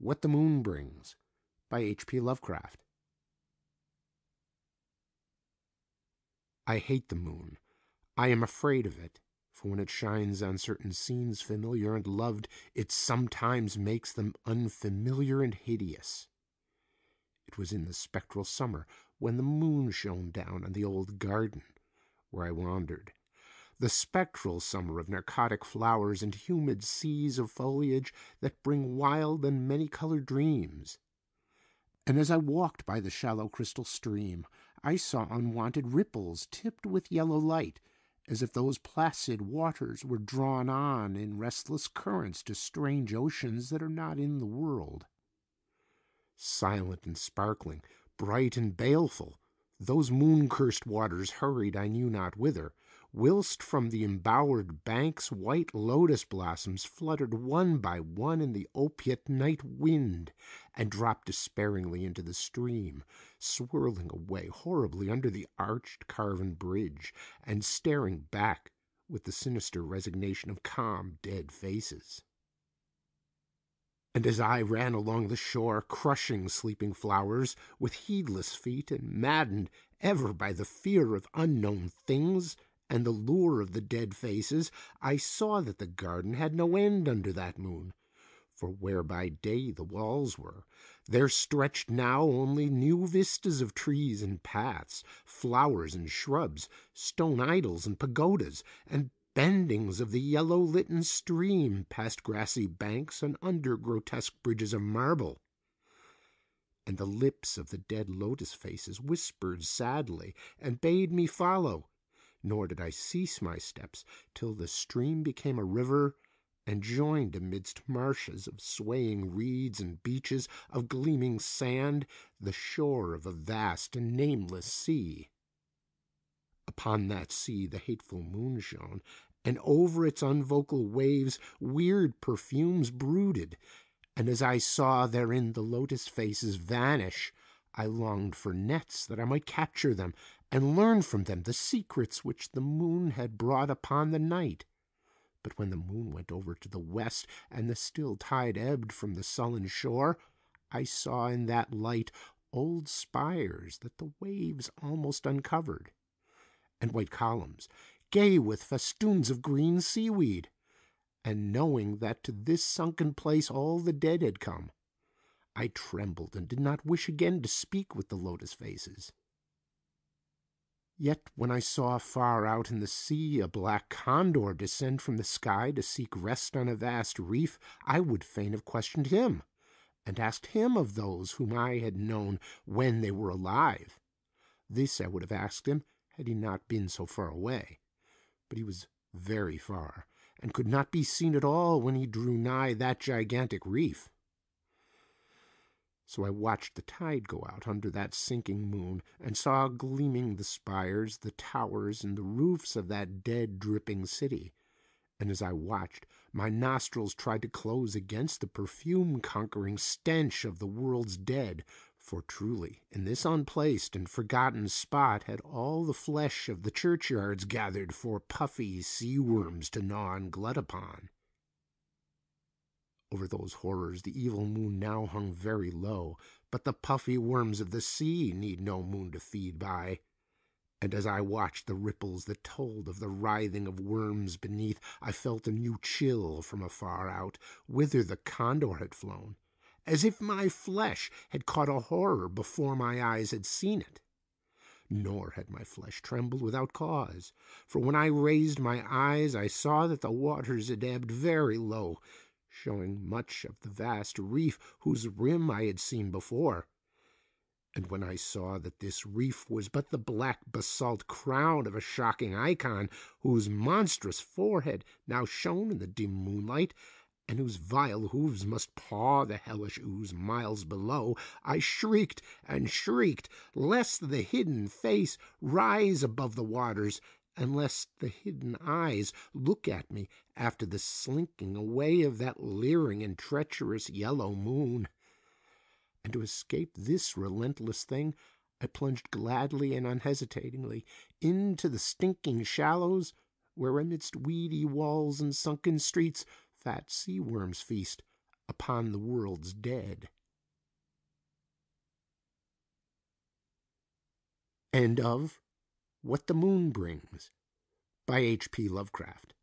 What the Moon Brings by H.P. Lovecraft. I hate the moon. I am afraid of it, for when it shines on certain scenes familiar and loved, it sometimes makes them unfamiliar and hideous. It was in the spectral summer when the moon shone down on the old garden where I wandered. The spectral summer of narcotic flowers and humid seas of foliage that bring wild and many-colored dreams. And as I walked by the shallow crystal stream, I saw unwanted ripples tipped with yellow light, as if those placid waters were drawn on in restless currents to strange oceans that are not in the world. Silent and sparkling, bright and baleful, those moon-cursed waters hurried I knew not whither, whilst from the embowered banks white lotus blossoms fluttered one by one in the opiate night wind, and dropped despairingly into the stream, swirling away horribly under the arched carven bridge, and staring back with the sinister resignation of calm, dead faces. And as I ran along the shore, crushing sleeping flowers with heedless feet, and maddened ever by the fear of unknown things and the lure of the dead faces, I saw that the garden had no end under that moon. For where by day the walls were, there stretched now only new vistas of trees and paths, flowers and shrubs, stone idols and pagodas, and bendings of the yellow-litten stream past grassy banks and under grotesque bridges of marble. And the lips of the dead lotus faces whispered sadly and bade me follow, nor did I cease my steps till the stream became a river and joined amidst marshes of swaying reeds and beaches of gleaming sand the shore of a vast and nameless sea. Upon that sea the hateful moon shone, and over its unvocal waves weird perfumes brooded, and as I saw therein the lotus faces vanish, I longed for nets that I might capture them and learn from them the secrets which the moon had brought upon the night. But when the moon went over to the west and the still tide ebbed from the sullen shore, I saw in that light old spires that the waves almost uncovered, and white columns, gay with festoons of green seaweed. And knowing that to this sunken place all the dead had come, I trembled and did not wish again to speak with the lotus faces. Yet when I saw far out in the sea a black condor descend from the sky to seek rest on a vast reef, I would fain have questioned him, and asked him of those whom I had known when they were alive. This I would have asked him had he not been so far away. But he was very far, and could not be seen at all when he drew nigh that gigantic reef. So I watched the tide go out under that sinking moon, and saw gleaming the spires, the towers, and the roofs of that dead, dripping city. And as I watched, my nostrils tried to close against the perfume-conquering stench of the world's dead, for truly, in this unplaced and forgotten spot had all the flesh of the churchyards gathered for puffy sea-worms to gnaw and glut upon. Over those horrors the evil moon now hung very low, but the puffy worms of the sea need no moon to feed by. And as I watched the ripples that told of the writhing of worms beneath, I felt a new chill from afar out, whither the condor had flown, as if my flesh had caught a horror before my eyes had seen it. Nor had my flesh trembled without cause, for when I raised my eyes I saw that the waters had ebbed very low, showing much of the vast reef whose rim I had seen before. And when I saw that this reef was but the black basalt crown of a shocking icon, whose monstrous forehead now shone in the dim moonlight, and whose vile hooves must paw the hellish ooze miles below, I shrieked and shrieked, lest the hidden face rise above the waters, and lest the hidden eyes look at me after the slinking away of that leering and treacherous yellow moon. And to escape this relentless thing, I plunged gladly and unhesitatingly into the stinking shallows, where amidst weedy walls and sunken streets fat sea worms feast, upon the world's dead. End of What the Moon Brings by H.P. Lovecraft.